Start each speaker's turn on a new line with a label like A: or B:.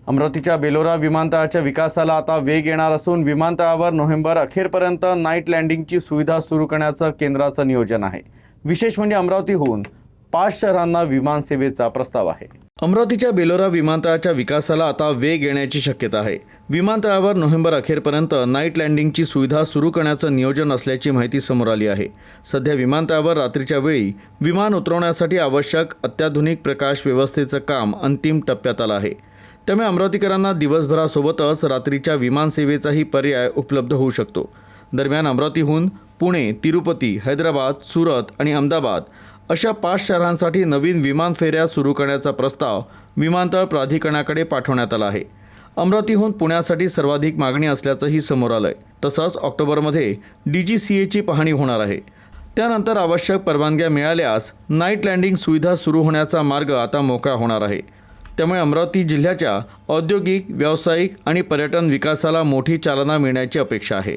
A: अमरावतीच्या बेलोरा विमानतळाच्या विकासाला आता वेग येणार असून विमानतळावर नोव्हेंबर अखेरपर्यंत नाईट लँडिंगची सुविधा सुरू करण्याचं केंद्राचं नियोजन आहे। विशेष म्हणजे अमरावतीहून 5 शहरांना विमान सेवेचा प्रस्ताव आहे। अमरावतीच्या बेलोरा विमानतळाच्या विकासाला आता वेग येण्याची शक्यता आहे। विमानतळावर नोव्हेंबर अखेरपर्यंत नाईट लँडिंगची सुविधा सुरू करण्याचं नियोजन असल्याची माहिती समोर आली आहे। सध्या विमानतळावर रात्रीच्या वेळी विमान उतरवण्यासाठी आवश्यक अत्याधुनिक प्रकाश व्यवस्थेचं काम अंतिम टप्प्यात आलं आहे। त्यामुळे अमरावतीकरांना दिवसभरासोबतच रात्रीच्या विमान सेवेचाही पर्याय उपलब्ध होऊ शकतो। दरम्यान अमरावतीहून पुणे, तिरुपती, हैदराबाद, सुरत आणि अहमदाबाद अशा 5 शहरांसाठी नवीन विमान फेऱ्या सुरू करण्याचा प्रस्ताव विमानतळ प्राधिकरणाकडे पाठवण्यात आला आहे। अमरावतीहून पुण्यासाठी सर्वाधिक मागणी असल्याचंही समोर आलंय। तसंच ऑक्टोबरमध्ये DGCAची पाहणी होणार आहे। त्यानंतर आवश्यक परवानग्या मिळाल्यास नाईट लँडिंग सुविधा सुरू होण्याचा मार्ग आता मोकळा होणार आहे। त्यामुळे अमरावती जिल्ह्याच्या औद्योगिक, व्यावसायिक आणि पर्यटन विकासाला मोठी चालना मिळण्याची अपेक्षा आहे।